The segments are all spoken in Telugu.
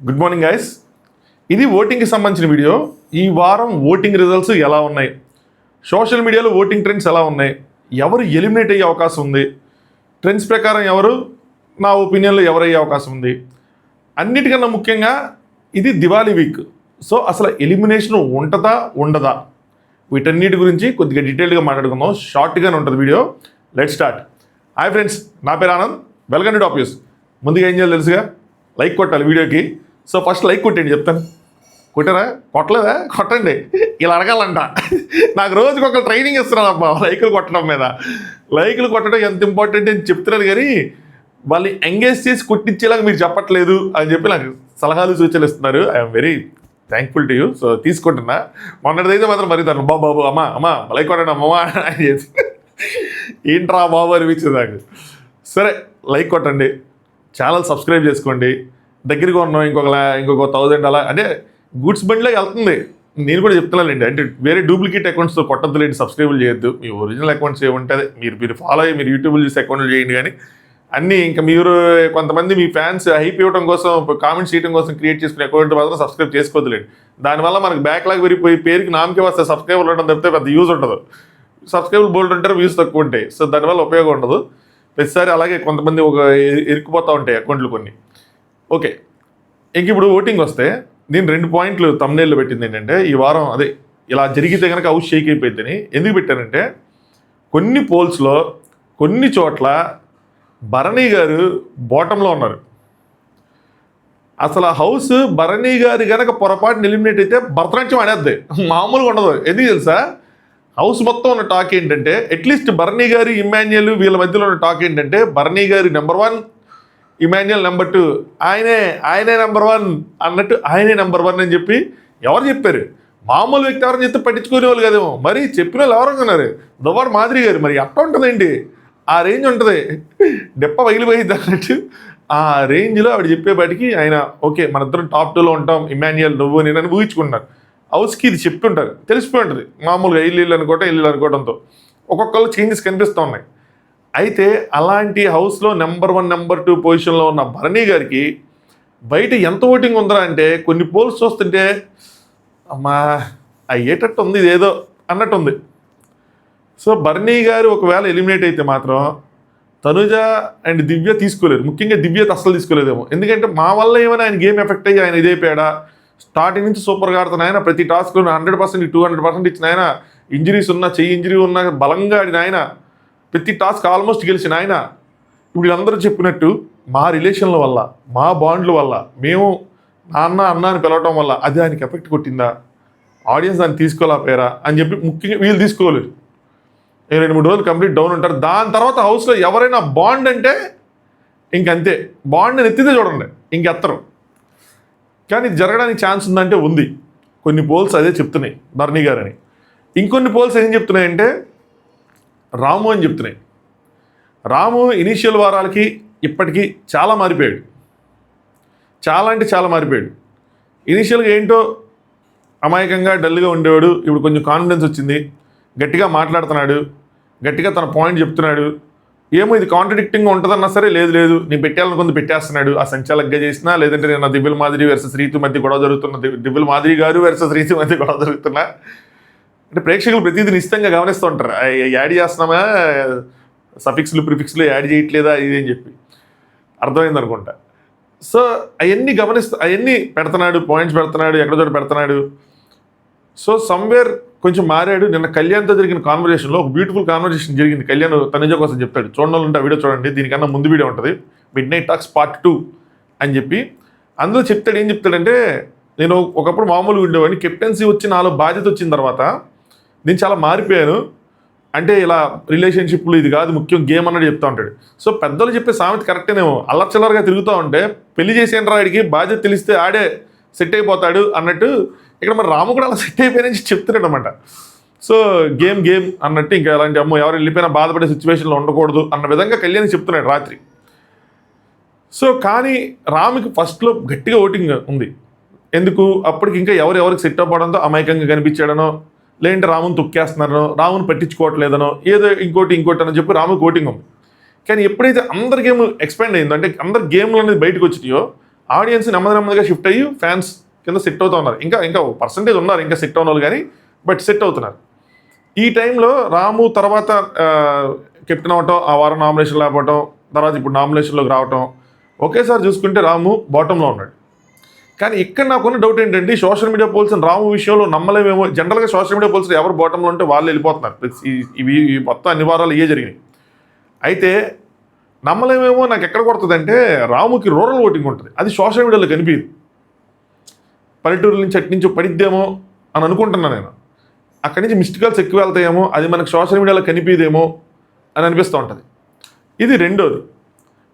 Good morning guys. ఇది ఓటింగ్కి సంబంధించిన వీడియో. ఈ వారం ఓటింగ్ రిజల్ట్స్ ఎలా ఉన్నాయి, సోషల్ మీడియాలో ఓటింగ్ ట్రెండ్స్ ఎలా ఉన్నాయి, ఎవరు ఎలిమినేట్ అయ్యే అవకాశం ఉంది, ట్రెండ్స్ ప్రకారం ఎవరు, నా ఒపీనియన్లో ఎవరయ్యే అవకాశం ఉంది, అన్నిటికన్నా ముఖ్యంగా ఇది దివాళీ వీక్. సో అసలు ఎలిమినేషన్ ఉంటుందా ఉండదా, వీటన్నిటి గురించి కొద్దిగా డీటెయిల్గా మాట్లాడుకుందాం. షార్ట్గానే ఉంటుంది video. Let start. Hi friends, నా పేరు Anand. Welcome to top news. ముందుగా ఏం చేయాలి తెలుసుగా, లైక్ కొట్టాలి వీడియోకి. సో ఫస్ట్ లైక్ కొట్టండి, చెప్తాను. కొట్టారా? కొట్టలేదా? కొట్టండి. ఇలా అడగాలంట. నాకు రోజుకి ఒక ట్రైనింగ్ ఇస్తున్నాను అబ్బా లైకులు కొట్టడం మీద. లైకులు కొట్టడం ఎంత ఇంపార్టెంట్ అని చెప్తున్నారు, కానీ వాళ్ళని ఎంగేజ్ చేసి కొట్టించేలాగా మీరు చెప్పట్లేదు అని చెప్పి నాకు సలహాలు సూచనలు ఇస్తున్నారు. I'm very thankful to you. So తీసుకుంటున్నా. మొన్నటిదైతే మాత్రం మరి దాన్ని బాబు అమ్మా లైక్ కొట్టండి అమ్మా అని చేసి ఏంట్రా బాబు అనిపించింది నాకు. సరే, లైక్ కొట్టండి, ఛానల్ సబ్స్క్రైబ్ చేసుకోండి. దగ్గరగా ఉన్నాం, ఇంకొక 1000 అలా అంటే గూడ్స్ బండిలో వెళ్తుంది. నేను కూడా చెప్తున్నానండి, అంటే వేరే డూప్లికేట్ అకౌంట్స్తో కొట్టద్దులేండి, సబ్స్క్రైబులు చేయొద్దు. మీ ఒరిజినల్ అకౌంట్స్ ఏముంటుంది మీరు ఫాలో అయ్యి మీరు యూట్యూబ్లో చూసి అకౌంట్లు చేయండి. కానీ అన్నీ ఇంకా మీరు కొంతమంది మీ ఫ్యాన్స్ హైప్ ఇవ్వడం కోసం, కామెంట్స్ చేయడం కోసం క్రియేట్ చేసుకునే అకౌంట్ మాత్రం సబ్స్క్రైబ్ చేసుకోవద్దులేండి. దానివల్ల మనకు బ్యాక్లాగ్ పెరిగిపోయి పేరుకి నామకే వస్తే సబ్స్క్రైబర్లు ఉండడం తప్పితే పెద్ద యూజ్ ఉండదు. సబ్స్క్రైబులు బోల్డ్ ఉంటారు, వ్యూస్ తక్కువ ఉంటాయి. సో దానివల్ల ఉపయోగం ఉండదు. ప్రతిసారి అలాగే కొంతమంది ఇరుక్కుపోతూ ఉంటాయి అకౌంట్లు కొన్ని. ఓకే, ఇంక ఇప్పుడు ఓటింగ్ వస్తే నేను 2 పాయింట్లు తమ్నేల్లో పెట్టింది ఏంటంటే, ఈ వారం అదే ఇలా జరిగితే కనుక హౌస్ షేక్ అయిపోయిందని. ఎందుకు పెట్టానంటే, కొన్ని పోల్స్లో కొన్ని చోట్ల భరణి గారు బాటంలో ఉన్నారు. అసలు హౌస్ భరణి గారు కనుక పొరపాటున ఎలిమినేట్ అయితే భరతనాట్యం ఆడేద్ది, మామూలుగా ఉండదు. ఎందుకు తెలుసా, హౌస్ మొత్తం ఉన్న టాక్ ఏంటంటే, అట్లీస్ట్ భరణి గారు ఇమాన్యుయల్ వీళ్ళ మధ్యలో ఉన్న టాక్ ఏంటంటే, భరణి గారి నెంబర్ 1, ఇమాన్యుయల్ నెంబర్ 2, ఆయనే నెంబర్ 1 అన్నట్టు ఆయనే నెంబర్ 1 అని చెప్పి ఎవరు చెప్పారు? మామూలు వ్యక్తి ఎవరైనా చెప్తే పట్టించుకునే వాళ్ళు కదేమో, మరి చెప్పిన వాళ్ళు ఎవరు ఉన్నారు? దువ్వాడు మాదిరి గారు. మరి అట్ట ఉంటుందండి, ఆ రేంజ్ ఉంటుంది, డెప్ప పగిలిపోయింది అన్నట్టు. ఆ రేంజ్లో ఆవిడ చెప్పేపాటికి ఆయన ఓకే మన ఇద్దరం టాప్ 2లో ఉంటాం, ఇమాన్యుయల్ నువ్వు నేను ఊహించుకుంటున్నారు. హౌస్కి ఇది చెప్తుంటారు, తెలిసిపోయి ఉంటుంది. మామూలుగా ఇల్లు అనుకోవడంతో ఒక్కొక్కళ్ళు చేంజెస్ కనిపిస్తూ ఉన్నాయి. అయితే అలాంటి హౌస్లో నెంబర్ 1 నెంబర్ 2 పొజిషన్లో ఉన్న భరణి గారికి బయట ఎంత ఓటింగ్ ఉందా అంటే, కొన్ని పోల్స్ చూస్తుంటే అమ్మా అయ్యేటట్టు ఉంది, ఇదేదో అన్నట్టుంది. సో భరణి గారు ఒకవేళ ఎలిమినేట్ అయితే మాత్రం తనుజ అండ్ దివ్య తీసుకోలేరు. ముఖ్యంగా దివ్య అస్సలు తీసుకోలేదేమో. ఎందుకంటే మా వల్ల ఏమైనా ఆయన గేమ్ ఎఫెక్ట్ అయ్యి ఆయన ఇదైపోయాడా? స్టార్టింగ్ నుంచి సూపర్గా ఆడుతున్న ఆయన, ప్రతి టాస్క్లో 100% 200% ఇచ్చిన ఆయన, ఇంజరీస్ ఉన్నా, చెయ్యి ఇంజరీ ఉన్నా బలంగా ఆడిన ఆయన, ప్రతి టాస్క్ ఆల్మోస్ట్ గెలిచిన ఆయన, ఇప్పుడు అందరూ చెప్పినట్టు మా రిలేషన్ల వల్ల, మా బాండ్ల వల్ల, మేము నాన్న అన్న అని పిలవటం వల్ల అది ఆయనకి ఎఫెక్ట్ కొట్టిందా, ఆడియన్స్ దాన్ని తీసుకోలేకపోయారా అని చెప్పి ముఖ్యంగా వీళ్ళు తీసుకోలేరు. 2-3 రోజులు కంప్లీట్ డౌన్ ఉంటారు. దాని తర్వాత హౌస్లో ఎవరైనా బాండ్ అంటే ఇంకంతే, బాండ్ని ఎత్తితే చూడండి ఇంకెత్తరు. కానీ ఇది జరగడానికి ఛాన్స్ ఉందంటే ఉంది. కొన్ని పోల్స్ అదే చెప్తున్నాయి భరణి గారని. ఇంకొన్ని పోల్స్ ఏం చెప్తున్నాయంటే రాము అని చెప్తున్నాయి. రాము ఇనీషియల్ వారాలకి ఇప్పటికీ చాలా మారిపోయాడు. చాలా అంటే చాలా మారిపోయాడు. ఇనీషియల్గా ఏంటో అమాయకంగా డల్గా ఉండేవాడు. ఇప్పుడు కొంచెం కాన్ఫిడెన్స్ వచ్చింది, గట్టిగా మాట్లాడుతున్నాడు, గట్టిగా తన పాయింట్ చెప్తున్నాడు. ఏమో ఇది కాంట్రడిక్టింగ్గా ఉంటుందన్నా సరే లేదు నేను పెట్టాలనుకుంది పెట్టేస్తున్నాడు. ఆ సంచాలకుగా చేసినా, లేదంటే నేను దివ్యల మాదిరి వర్సెస్ రీతు మధ్య గొడవ జరుగుతున్న, దివ్యల మాదిరి గారు వర్సెస్ రీతు మధ్య గొడవ జరుగుతున్నా, అంటే ప్రేక్షకులు ప్రతిదీ నిశ్చితంగా గమనిస్తూ ఉంటారు. యాడ్ చేస్తున్నామా, సఫిక్స్లు ప్రిఫిక్స్లు యాడ్ చేయట్లేదా ఇది అని చెప్పి అర్థమైంది అనుకుంటా. సో అవన్నీ అవన్నీ పెడుతున్నాడు, పాయింట్స్ పెడుతున్నాడు, ఎక్కడ చోట పెడుతున్నాడు. సో సమ్వేర్ కొంచెం మారాడు. నిన్న కళ్యాణ్తో జరిగిన కాన్వర్జేషన్లో ఒక బ్యూటిఫుల్ కాన్వర్జేషన్ జరిగింది. కళ్యాణ్ తనుజ కోసం చెప్తాడు, చూడండి ఉంటే ఆ వీడియో చూడండి. దీనికన్నా ముందు వీడియో ఉంటుంది, మిడ్ నైట్ టాక్స్ పార్ట్ 2 అని చెప్పి. అందులో చెప్తాడు, ఏం చెప్తాడంటే, నేను ఒకప్పుడు మామూలుగా ఉండేవాడిని, కెప్టెన్సీ వచ్చి నాలో బాధ్యత వచ్చిన తర్వాత నేను చాలా మారిపోయాను. అంటే ఇలా రిలేషన్షిప్లు ఇది కాదు ముఖ్యం, గేమ్ అన్నట్టు చెప్తా ఉంటాడు. సో పెద్దలు చెప్పే సామెత కరెక్టేనేమో, అల్లర్చల్లరగా తిరుగుతూ ఉంటే పెళ్లి చేసేయండి రాడికి, బాధ్యత తెలిస్తే ఆడే సెట్ అయిపోతాడు అన్నట్టు ఇక్కడ మరి రాము కూడా అలా సెట్ అయిపోయానని చెప్తున్నాడు అనమాట. సో గేమ్ అన్నట్టు, ఇంకా అలాంటి అమ్మో ఎవరు వెళ్ళిపోయినా బాధపడే సిచ్యువేషన్లో ఉండకూడదు అన్న విధంగా కళ్యాణ్ చెప్తున్నాడు రాత్రి. సో కానీ రాముకి ఫస్ట్లో గట్టిగా ఓటింగ్ ఉంది. ఎందుకు, అప్పటికి ఇంకా ఎవరికి సెట్ అవ్వడంతో అమాయకంగా కనిపించాడనో, లేదంటే రాముని తొక్కేస్తున్నారనో, రాముని పట్టించుకోవట్లేదనో, ఏదో ఇంకోటి అని చెప్పి రాముకి ఓటింగ్ ఉంది. కానీ ఎప్పుడైతే అందరి గేమ్ ఎక్స్పాండ్ అయిందో, అంటే అందరి గేమ్లు అనేది బయటకు వచ్చినాయో, ఆడియన్స్ నెమ్మదిగా షిఫ్ట్ అయ్యి ఫ్యాన్స్ కింద సెట్ అవుతూ ఉన్నారు. ఇంకా పర్సంటేజ్ ఉన్నారు ఇంకా సెట్ అవున వాళ్ళు, కానీ బట్ సెట్ అవుతున్నారు. ఈ టైంలో రాము తర్వాత కెప్టెన్ అవ్వటం, ఆ వారం నామినేషన్ లేకపోవటం, తర్వాత ఇప్పుడు నామినేషన్లోకి రావటం, ఒకేసారి చూసుకుంటే రాము బాటంలో ఉన్నాడు. కానీ ఇక్కడ నాకున్న డౌట్ ఏంటంటే సోషల్ మీడియా పోల్స్ రాము విషయంలో నమ్మలేమేమో. జనరల్గా సోషల్ మీడియా పోల్స్ ఎవరు బాటంలో ఉంటే వాళ్ళు వెళ్ళిపోతున్నారు. ఇవి మొత్తం అన్ని వారాలు ఇవే జరిగినాయి. అయితే నమ్మలేమేమో నాకు ఎక్కడ కొడుతుందంటే రాముకి రూరల్ ఓటింగ్ ఉంటుంది, అది సోషల్ మీడియాలో కనిపించదు. పల్లెటూరు నుంచి అటు నుంచి పడిద్దేమో అని అనుకుంటున్నాను నేను. అక్కడి నుంచి మిస్డ్ కాల్స్ ఎక్కువ వెళ్తాయేమో, అది మనకు సోషల్ మీడియాలో కనిపించేదేమో అని అనిపిస్తూ ఉంటుంది. ఇది రెండోది.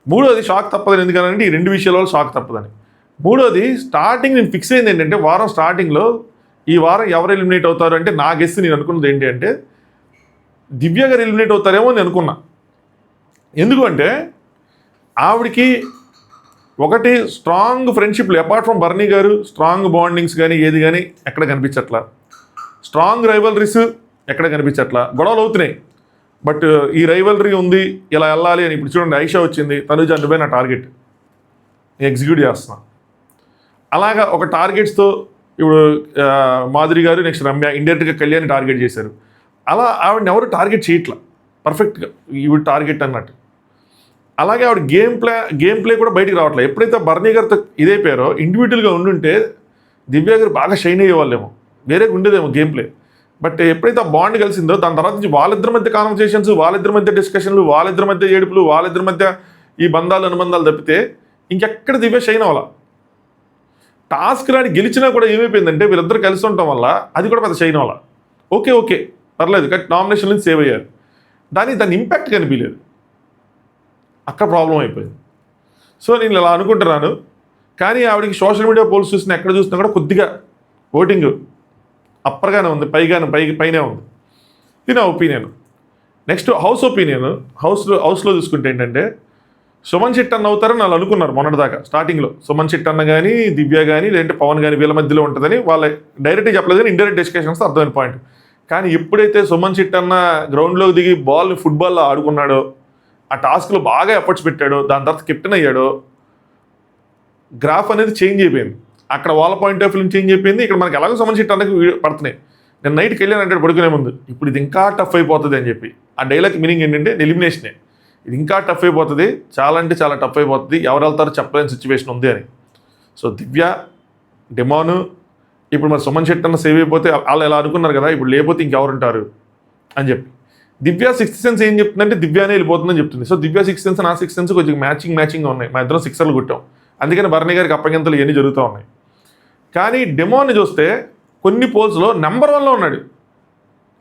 మూడోది షాక్ తప్పదని ఎందుకనంటే ఈ రెండు విషయాల వల్ల షాక్ తప్పదని. మూడోది స్టార్టింగ్ నేను ఫిక్స్ అయింది ఏంటంటే వారం స్టార్టింగ్లో ఈ వారం ఎవరు ఎలిమినేట్ అవుతారు అంటే నా గెస్ నేను అనుకున్నది ఏంటి అంటే దివ్య గారు ఎలిమినేట్ అవుతారేమో అని అనుకున్నా. ఎందుకు అంటే ఆవిడికి ఒకటి స్ట్రాంగ్ ఫ్రెండ్షిప్లు అపార్ట్ ఫ్రమ్ బర్నీ గారు స్ట్రాంగ్ బాండింగ్స్ కానీ ఏది కానీ ఎక్కడ కనిపించట్లా, స్ట్రాంగ్ రైవలరీస్ ఎక్కడ కనిపించట్లా. గొడవలు అవుతున్నాయి బట్ ఈ రైవలరీ ఉంది, ఇలా వెళ్ళాలి అని. ఇప్పుడు చూడండి ఐషా వచ్చింది, తనుజ నువ్వే నా టార్గెట్ ఎగ్జిక్యూట్ చేస్తున్నా. అలాగా ఒక టార్గెట్స్తో ఇప్పుడు మాధురి గారు నెక్స్ట్ రమ్య ఇండైరెక్ట్గా కళ్యాణ్ టార్గెట్ చేశారు. అలా ఆవిడని ఎవరు టార్గెట్ చేయట్లా పర్ఫెక్ట్గా ఈవిడ టార్గెట్ అన్నట్టు. అలాగే ఆవిడ గేమ్ ప్లే కూడా బయటికి రావట్లేదు. ఎప్పుడైతే బర్నీ గారితో ఇదైపోయారో ఇండివిజువల్గా ఉండుంటే దివ్య గారు బాగా షైన్ అయ్యేవాళ్ళేమో, వేరే ఉండేదేమో గేమ్ ప్లే. బట్ ఎప్పుడైతే ఆ బాండ్ కలిసిందో దాని తర్వాత నుంచి వాళ్ళిద్దరి మధ్య కాన్వర్సేషన్స్, వాళ్ళిద్దరి మధ్య డిస్కషన్లు, వాళ్ళిద్దరి మధ్య ఏడుపులు, వాళ్ళిద్దరి మధ్య ఈ బంధాలు అనుబంధాలు తప్పితే ఇంకెక్కడ దివ్య షైన్ అవ్వాల. టాస్క్ రాని గెలిచినా కూడా ఏమైపోయిందంటే వీళ్ళిద్దరు కలిసి ఉండటం వల్ల అది కూడా పెద్ద షైన్ అవ్వాల. ఓకే పర్లేదు, కానీ నామినేషన్ నుంచి సేవ్ అయ్యారు, దాని ఇంపాక్ట్ కనిపించలేదు. అక్కడ ప్రాబ్లం అయిపోయింది. సో నేను ఇలా అనుకుంటున్నాను. కానీ ఆవిడకి సోషల్ మీడియా పోల్స్ చూసినా ఎక్కడ చూసినా కూడా కొద్దిగా ఓటింగ్ అప్పర్గానే ఉంది, పైనే ఉంది. ఇది నా ఒపీనియన్. Next house opinion. హౌస్లో చూసుకుంటే ఏంటంటే సుమన్ శెట్టి అన్న అవుతారని వాళ్ళు అనుకున్నారు మొన్నటిదాకా స్టార్టింగ్లో. సుమన్ శెట్టి అన్న కానీ దివ్య కానీ లేదంటే పవన్ కానీ వీళ్ళ మధ్యలో ఉంటుందని వాళ్ళ డైరెక్ట్గా చెప్పలేదు కానీ ఇండైరెక్ట్ డిస్కషన్స్ అర్థమైన పాయింట్. కానీ ఎప్పుడైతే సుమన్ శెట్టి అన్న గ్రౌండ్లోకి దిగి బాల్ని ఫుట్బాల్లో ఆడుకున్నాడో, ఆ టాస్క్లో బాగా ఎఫర్ట్స్ పెట్టాడో, దాని తర్వాత కెప్టెన్ అయ్యాడో, గ్రాఫ్ అనేది చేంజ్ అయిపోయింది. అక్కడ వాళ్ళ పాయింట్ ఆఫ్ వ్యూ చేంజ్ అయిపోయింది. ఇక్కడ మనకి ఎలాగో సుమన్ శెట్టి అన్నకి పడుతున్నాయి. నేను నైట్కి వెళ్ళాను అంటే పడుకునే ముందు ఇప్పుడు ఇది ఇంకా టఫ్ అయిపోతుంది అని చెప్పి. ఆ డైలాగ్ మీనింగ్ ఏంటంటే ఎలిమినేషనే, ఇది ఇంకా టఫ్ అయిపోతుంది, చాలా అంటే చాలా టఫ్ అయిపోతుంది, ఎవరు వెళ్తారో చెప్పలేని సిచ్యువేషన్ ఉంది అని. సో దివ్య, డెమాను, ఇప్పుడు మరి సుమన్ శెట్టి అన్న సేవ్ అయిపోతే వాళ్ళు ఎలా అనుకున్నారు కదా, ఇప్పుడు లేకపోతే ఇంకెవరుంటారు అని చెప్పి. దివ్య సిక్స్త్ సెన్స్ ఏం చెప్తుందంటే దివ్యానే వెళ్ళిపోతుందని చెప్తుంది. సో దివ్య సిక్స్త్ సెన్స్ నా సిక్స్త్ సెన్స్ కొంచెం మ్యాచింగ్గా ఉన్నాయి. మా ఇద్దరం సిక్సర్లు కొట్టాం, అందుకని బర్నీ గారికి అప్పగింతలు ఇవన్నీ జరుగుతూ ఉన్నాయి. కానీ డెమోని చూస్తే కొన్ని పోల్స్లో నెంబర్ 1లో ఉన్నాడు.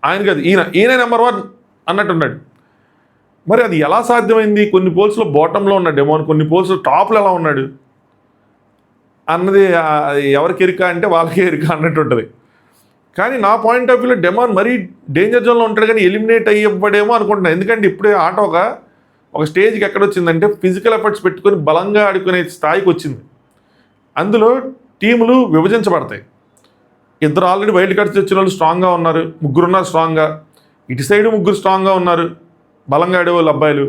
ఆయనకి అది ఈయన నెంబర్ 1 అన్నట్టున్నాడు. మరి అది ఎలా సాధ్యమైంది? కొన్ని పోల్స్లో బాటంలో ఉన్నాడు డెమోన్, కొన్ని పోల్స్లో టాప్లో ఎలా ఉన్నాడు అన్నది ఎవరికి ఎరిక అంటే వాళ్ళకే ఎరిక అన్నట్టు ఉంటుంది. కానీ నా పాయింట్ ఆఫ్ వ్యూలో డెమాన్ మరీ డేంజర్ జోన్లో ఉంటాడు కానీ ఎలిమినేట్ అయ్యబడేమో అనుకుంటున్నాను. ఎందుకంటే ఇప్పుడే ఆట ఒక స్టేజ్కి ఎక్కడ వచ్చిందంటే ఫిజికల్ ఎఫర్ట్స్ పెట్టుకొని బలంగా ఆడుకునే స్థాయికి వచ్చింది. అందులో టీములు విభజించబడతాయి. ఇద్దరు ఆల్రెడీ వైల్డ్ కార్డ్స్ వచ్చిన వాళ్ళు స్ట్రాంగ్గా ఉన్నారు, ముగ్గురు ఉన్నారు స్ట్రాంగ్గా, ఇటు సైడ్ ముగ్గురు స్ట్రాంగ్గా ఉన్నారు బలంగా ఆడేవాళ్ళు అబ్బాయిలు.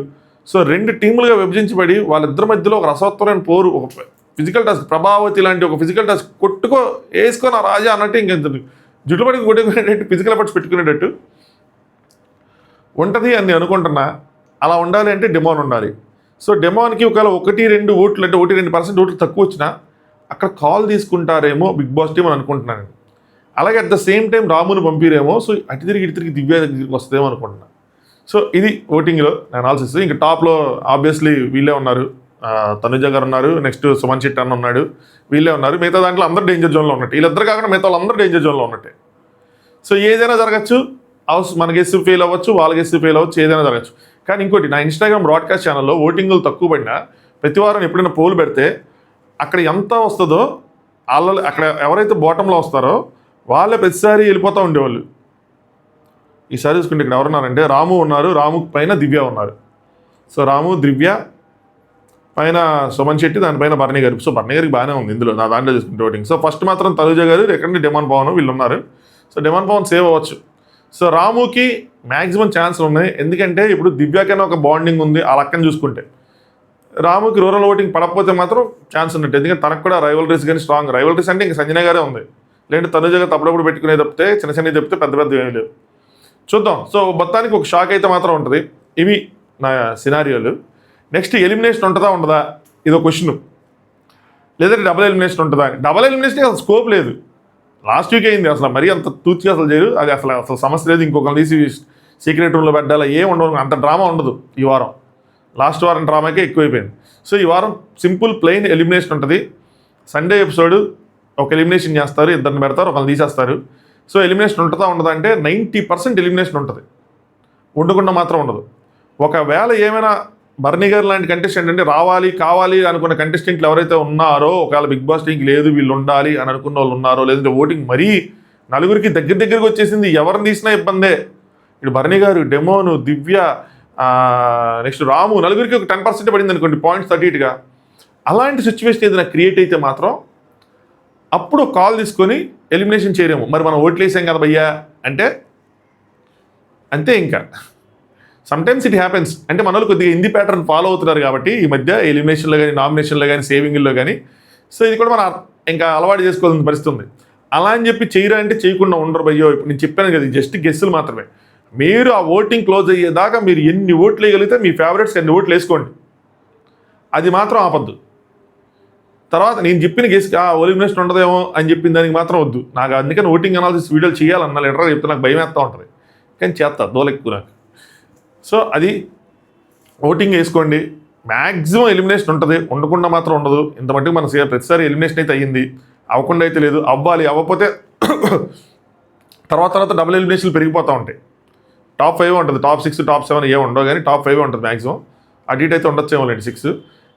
సో 2 టీములుగా విభజించబడి వాళ్ళిద్దరి మధ్యలో ఒక రసవత్తరమైన పోరు, ఒక ఫిజికల్ టాస్క్, ప్రభావతి లాంటి ఒక ఫిజికల్ టాస్క్ వేసుకొని ఆ రాజా అన్నట్టు ఇంకెంత జుట్టు పడికి కొట్టుకునేటట్టు ఫిజికల్ ఎఫర్ట్స్ పెట్టుకునేటట్టు ఉంటుంది అని నేను అనుకుంటున్నా. అలా ఉండాలి అంటే డెమాన్ ఉండాలి. సో డెమాన్కి ఒకవేళ 1-2 ఓట్లు అంటే 1-2% ఓట్లు తక్కువ వచ్చినా అక్కడ కాల్ తీసుకుంటారేమో బిగ్ బాస్ టీం అని అనుకుంటున్నాను. అలాగే అట్ ద సేమ్ టైం రాముని పంపిరేమో. సో అటు తిరిగి దివ్య దగ్గరికి వస్తుందేమో అనుకుంటున్నాను. సో ఇది ఓటింగ్లో నా అనాలిసిస్. ఇంకా టాప్లో ఆబ్వియస్లీ వీళ్ళే ఉన్నారు, తనుజ గారు ఉన్నారు, నెక్స్ట్ సుమన్ శెట్టి అన్న ఉన్నాడు, వీళ్ళే ఉన్నారు. మిగతా దాంట్లో అందరూ డేంజర్ జోన్లో ఉన్నట్టు, వీళ్ళిద్దరు కాకుండా మిగతా వాళ్ళందరూ డేంజర్ జోన్లో ఉన్నట్టే. సో ఏదైనా జరగచ్చు, హౌస్ మన గెస్ట్ ఫెయిల్ అవ్వచ్చు, వాళ్ళ గెస్ట్ ఫెయిల్ అవ్వచ్చు, ఏదైనా జరగచ్చు. కానీ ఇంకోటి, నా ఇన్స్టాగ్రామ్ బ్రాడ్కాస్ట్ ఛానల్లో ఓటింగ్లు తక్కువ పడినా ప్రతి వారం ఎప్పుడైనా పోల్ పెడితే అక్కడ ఎంత వస్తుందో అక్కడ ఎవరైతే బాటంలో వస్తారో వాళ్ళే ప్రతిసారి వెళ్ళిపోతూ ఉండేవాళ్ళు. ఈసారి చూసుకుంటే ఇక్కడ ఎవరున్నారంటే రాము ఉన్నారు, రాము పైన దివ్య ఉన్నారు. సో రాము, దివ్య పైన సుమన్ శెట్టి, దానిపైన బర్నీ గారు. సో బర్నీ గారికి బాగానే ఉంది ఇందులో నా దాంట్లో చూసుకుంటే ఓటింగ్. సో ఫస్ట్ మాత్రం తనుజ గారు, ఎక్కడ డెమాన్ పవన్ వీళ్ళు ఉన్నారు. సో డెమాన్ పవన్ సేవ్ అవ్వచ్చు. సో రాముకి మ్యాక్సిమం ఛాన్స్ ఉన్నాయి, ఎందుకంటే ఇప్పుడు దివ్యకైనా ఒక బాండింగ్ ఉంది ఆ లెక్కను చూసుకుంటే. రాముకి రూరల్ ఓటింగ్ పడకపోతే మాత్రం ఛాన్స్ ఉన్నట్టు, ఎందుకంటే తనకు కూడా రైవలరీస్ కానీ స్ట్రాంగ్ రైవలరీస్ అంటే ఇంకా సంజన గారే ఉంది, లేదంటే తనుజ గారు అప్పుడప్పుడు పెట్టుకునే తప్పితే చిన్న చిన్నవి తప్పితే పెద్ద పెద్ద ఏమీ లేవు. చూద్దాం. సో మొత్తానికి ఒక షాక్ అయితే మాత్రం ఉంటుంది. ఇవి నా సినారియోలు. నెక్స్ట్ ఎలిమినేషన్ ఉంటుందా ఉండదా ఇదో క్వశ్చన్, లేదంటే డబుల్ ఎలిమినేషన్ ఉంటుందా అని. డబుల్ ఎలిమినేషన్ అసలు స్కోప్ లేదు. లాస్ట్ వీక్ అయింది, అసలు మరీ అంత తూచిగా అసలు చేయరు, అది అసలు సమస్య లేదు. ఇంకొకరు తీసి సీక్రెట్ రూమ్లో పెట్టాలా ఏం ఉండదు, అంత డ్రామా ఉండదు ఈ వారం. లాస్ట్ వారం డ్రామాకే ఎక్కువైపోయింది. సో ఈ వారం సింపుల్ ప్లెయిన్ ఎలిమినేషన్ ఉంటుంది. సండే ఎపిసోడ్ ఒక ఎలిమినేషన్ చేస్తారు, ఇద్దరిని పెడతారు, ఒకరిని తీసేస్తారు. సో ఎలిమినేషన్ ఉంటుందా ఉండదా అంటే 90% ఎలిమినేషన్ ఉంటుంది, ఉండకుండా మాత్రం ఉండదు. ఒకవేళ ఏమైనా బర్నీ గారు లాంటి కంటెస్టెంట్ అంటే రావాలి కావాలి అనుకున్న కంటెస్టెంట్లు ఎవరైతే ఉన్నారో, ఒకవేళ బిగ్ బాస్ టీంకి లేదు వీళ్ళు ఉండాలి అని అనుకున్న వాళ్ళు ఉన్నారో, లేదంటే ఓటింగ్ మరీ నలుగురికి దగ్గరికి వచ్చేసింది, ఎవరిని తీసినా ఇబ్బందే. ఇప్పుడు బర్నీ గారు, డెమోను, దివ్య, నెక్స్ట్ రాము, నలుగురికి ఒక 10% పడింది అనుకోండి పాయింట్స్ 38గా. అలాంటి సిచ్యువేషన్ ఏదైనా క్రియేట్ అయితే మాత్రం అప్పుడు కాల్ తీసుకొని ఎలిమినేషన్ చేయలేము. మరి మనం ఓట్లు వేసాం కదా భయ్యా అంటే అంతే. ఇంకా సమ్టైమ్స్ ఇట్ హ్యాపెన్స్. అంటే మనలో కొద్దిగా హిందీ ప్యాటర్న్ ఫాలో అవుతున్నారు కాబట్టి ఈ మధ్య ఎలిమినేషన్లో కానీ, నామినేషన్లో కానీ, సేవింగ్లో కానీ. సో ఇది కూడా మనం ఇంకా అలవాటు చేసుకోవాల్సిన పరిస్థితి ఉంది. అలా అని చెప్పి చేయరా అంటే చేయకుండా ఉండరు భయ్యో. ఇప్పుడు నేను చెప్పాను కదా, జస్ట్ గెస్సులు మాత్రమే. మీరు ఆ ఓటింగ్ క్లోజ్ అయ్యేదాకా మీరు ఎన్ని ఓట్లు వేయగలిగితే మీ ఫేవరెట్స్ ఎన్ని ఓట్లు వేసుకోండి, అది మాత్రం ఆపద్దు. తర్వాత నేను చెప్పిన గెస్కి ఎలిమినేషన్ ఉండదేమో అని చెప్పిన దానికి మాత్రం వద్దు. నాకు అందుకని ఓటింగ్ అనాలిసిస్ వీడియోలు చేయాలన్నా లెటర్ చెప్తే నాకు భయం వేస్తూ ఉంటుంది, కానీ చేస్తా దోలెక్కువ నాకు. సో అది ఓటింగ్ వేసుకోండి. మ్యాక్సిమం ఎలిమినేషన్ ఉంటుంది, ఉండకుండా మాత్రం ఉండదు. ఇంత మట్టుకు మన ప్రతిసారి ఎలిమినేషన్ అయితే అయ్యింది, అవ్వకుండా అయితే లేదు. అవ్వాలి, అవ్వకపోతే తర్వాత డబుల్ ఎలిమినేషన్లు పెరిగిపోతూ ఉంటాయి. టాప్ 5 ఉంటుంది, టాప్ 6 టాప్ 7 ఏమి ఉండవు, కానీ టాప్ 5 ఉంటుంది మ్యాక్సిమం. అటు ఇటు అయితే ఉండొచ్చేమో లేండి 6,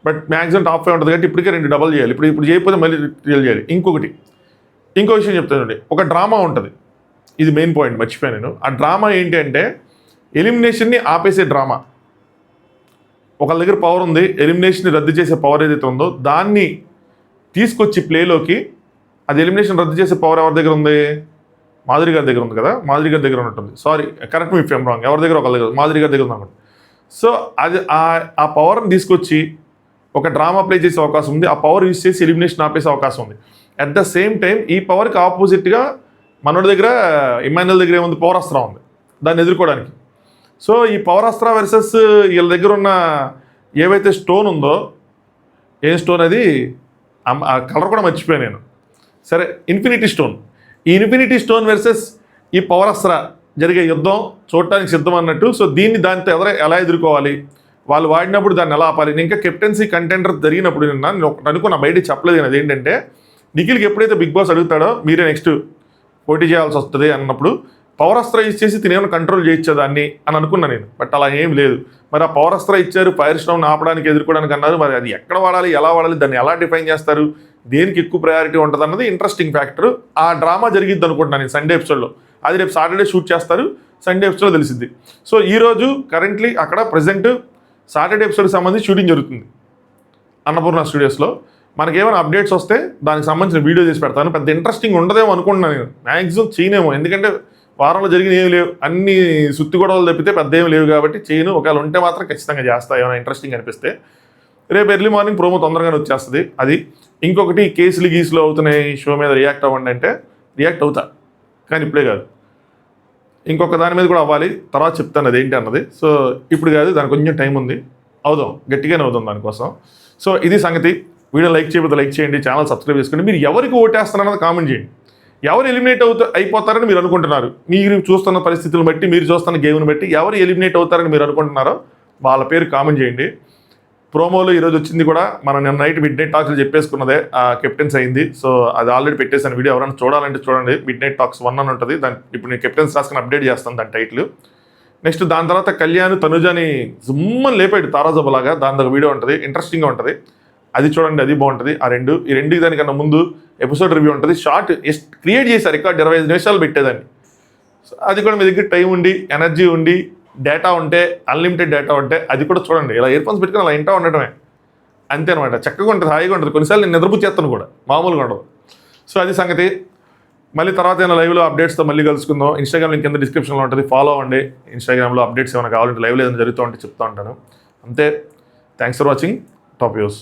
బట్ మ్యాక్సిమం టాప్ 5 ఉంటుంది. కాబట్టి ఇప్పటికే 2 డబల్ చేయాలి. ఇప్పుడు చేయకపోతే మళ్ళీ రియల్ చేయాలి. ఇంకో విషయం చెప్తానండి, ఒక డ్రామా ఉంటుంది. ఇది మెయిన్ పాయింట్ మర్చిపోయాను నేను. ఆ డ్రామా ఏంటి అంటే ఎలిమినేషన్ని ఆపేసే డ్రామా. ఒకళ్ళ దగ్గర పవర్ ఉంది, ఎలిమినేషన్ని రద్దు చేసే పవర్ ఏదైతే ఉందో దాన్ని తీసుకొచ్చి ప్లేలోకి, అది ఎలిమినేషన్ రద్దు చేసే పవర్ ఎవరి దగ్గర ఉంది? మాధురి గారి దగ్గర ఉంది కదా, మాధురి గారి దగ్గర ఉంటుంది. సారీ, కరెక్ట్ మీ ఫేమ్ రాంగ్, ఎవరి దగ్గర? ఒకళ్ళ దగ్గర, మాధురి గారి దగ్గర ఉంది. సో అది ఆ పవర్ని తీసుకొచ్చి ఒక డ్రామా ప్లే చేసే అవకాశం ఉంది. ఆ పవర్ యూజ్ చేసి ఎలిమినేషన్ ఆపేసే అవకాశం ఉంది. అట్ ద సేమ్ టైం ఈ పవర్కి ఆపోజిట్గా మనోడి దగ్గర, ఇమాన్యుల్ దగ్గర ఏముంది? పవర్ అస్త్రం ఉంది దాన్ని ఎదుర్కోవడానికి. సో ఈ పవర్ అస్త్ర వర్సెస్ వీళ్ళ దగ్గర ఉన్న ఏవైతే స్టోన్ ఉందో, ఏం స్టోన్ అది, ఆ కలర్ కూడా మర్చిపోయాను నేను. సరే, ఇన్ఫినిటీ స్టోన్. ఈ ఇన్ఫినిటీ స్టోన్ వర్సెస్ ఈ పవర్ అస్త్ర జరిగే యుద్ధం చూడటానికి సిద్ధం అన్నట్టు. సో దాంతో ఎలా ఎదుర్కోవాలి, వాళ్ళు వాడినప్పుడు దాన్ని ఎలా ఆపాలి. నేను ఇంకా కెప్టెన్సీ కంటెండర్ జరిగినప్పుడు నేను ఒకటి అనుకున్న, బయట చెప్పలేదు. అది ఏంటంటే నిఖిల్కి ఎప్పుడైతే బిగ్ బాస్ అడుగుతాడో మీరే నెక్స్ట్ పోటీ చేయాల్సి వస్తుంది అన్నప్పుడు పవర్ అస్త్ర యూజ్ చేసి తినేమైనా కంట్రోల్ చేయొచ్చా దాన్ని అని అనుకున్నా నేను. బట్ అలా ఏం లేదు. మరి ఆ పవర్ అస్త్ర ఇచ్చారు, ఫైర్ స్టోన్ ఆపడానికి, ఎదుర్కోవడానికి అన్నారు. మరి అది ఎక్కడ వాడాలి, ఎలా వాడాలి, దాన్ని ఎలా డిఫైన్ చేస్తారు, దేనికి ఎక్కువ ప్రయారిటీ ఉంటుంది అన్నది ఇంట్రెస్టింగ్ ఫ్యాక్టర్. ఆ డ్రామా జరిగిద్ది అనుకుంటున్నాను నేను సండే ఎపిసోడ్లో. అది రేపు సాటర్డే షూట్ చేస్తారు, సండే ఎపిసోడ్లో తెలిసిద్ది. సో ఈరోజు కరెంట్లీ అక్కడ ప్రజెంట్ సాటర్డే ఎపిసోడ్కి సంబంధించి షూటింగ్ జరుగుతుంది అన్నపూర్ణ స్టూడియోస్లో. మనకేమైనా అప్డేట్స్ వస్తే దానికి సంబంధించిన వీడియో చేసి పెడతాను. పెద్ద ఇంట్రెస్టింగ్ ఉండదేమో అనుకుంటున్నాను నేను, మ్యాక్సిమం చేయనేమో. ఎందుకంటే వారంలో జరిగిన ఏమి లేవు, అన్ని సుత్తి గొడవలు తప్పితే పెద్ద ఏమి లేవు కాబట్టి చేయను. ఒకవేళ ఉంటే మాత్రం ఖచ్చితంగా చేస్తా, ఏమైనా ఇంట్రెస్టింగ్ అనిపిస్తే. రేపు ఎర్లీ మార్నింగ్ ప్రోమో తొందరగానే వచ్చేస్తుంది. అది ఇంకొకటి, కేసులు గీసులు అవుతున్నాయి షో మీద రియాక్ట్ అవ్వండి అంటే రియాక్ట్ అవుతా, కానీ ఇప్పుడే కాదు, ఇంకొక దాని మీద కూడా అవ్వాలి. తర్వాత చెప్తాను అదేంటి అన్నది. సో ఇప్పుడు కాదు, దానికి కొంచెం టైం ఉంది, అవుదాం, గట్టిగానే అవుదాం దానికోసం. సో ఇది సంగతి. వీడియో లైక్ చేయకపోతే లైక్ చేయండి, ఛానల్ సబ్స్క్రైబ్ చేసుకోండి. మీరు ఎవరికి ఓటేస్తారన్నది కామెంట్ చేయండి. ఎవరు ఎలిమినేట్ అయిపోతారని మీరు అనుకుంటున్నారు, మీరు చూస్తున్న పరిస్థితులను బట్టి, మీరు చూస్తున్న గేమ్ని బట్టి ఎవరు ఎలిమినేట్ అవుతారని మీరు అనుకుంటున్నారో వాళ్ళ పేరు కామెంట్ చేయండి. ప్రోమోలో ఈరోజు వచ్చింది కూడా మనం నిన్న నైట్ మిడ్ నైట్ టాక్స్లో చెప్పేసుకున్నదే, కెప్టెన్స్ అయింది. సో అది ఆల్రెడీ పెట్టేసాను వీడియో, ఎవరైనా చూడాలంటే చూడండి. మిడ్ నైట్ టాక్స్ 1 అని ఉంటుంది, దాని ఇప్పుడు నేను కెప్టెన్స్ రాసుకుని అప్డేట్ చేస్తాను దాని టైటిల్. నెక్స్ట్ దాని తర్వాత కళ్యాణ్ తనుజాని జుమ్మని లేపాడు తారాజబ్బలాగా, దాని దగ్గర వీడియో ఉంటుంది, ఇంట్రెస్టింగ్గా ఉంటుంది, అది చూడండి, అది బాగుంటుంది. ఈ రెండుకి దానికన్నా ముందు ఎపిసోడ్ రివ్యూ ఉంటుంది. షార్ట్ క్రియేట్ చేశారు, రికార్డ్ 25 నిమిషాలు పెట్టేదాన్ని. అది కూడా మీ దగ్గర టైం ఉండి, ఎనర్జీ ఉండి, డేటా ఉంటే, అన్లిమిటెడ్ డేటా ఉంటే అది కూడా చూడండి. ఇలా ఇయర్ ఫోన్స్ పెట్టుకుని అలా ఇంటా ఉండటమే, అంతే అనమాట. చక్కగా ఉంటుంది, హాయిగా ఉంటుంది. కొన్నిసార్లు నేను నిద్రపుచ్చేస్తాను కూడా, మామూలుగా ఉండదు. సో అది సంగతి. మళ్ళీ తర్వాత ఏమైనా లైవ్లో అప్డేట్స్తో మళ్ళీ కలుసుకుందాం. ఇన్స్టాగ్రామ్ లింక్ కింద డిస్క్రిప్షన్లో ఉంటుంది, ఫాలో అవ్వండి. ఇన్స్టాగ్రామ్లో అప్డేట్స్ ఏమైనా కావాలంటే లైవ్లో ఏదైనా జరుగుతూ ఉంటే చెప్తూ ఉంటాను. అంతే. Thanks for watching. Top views.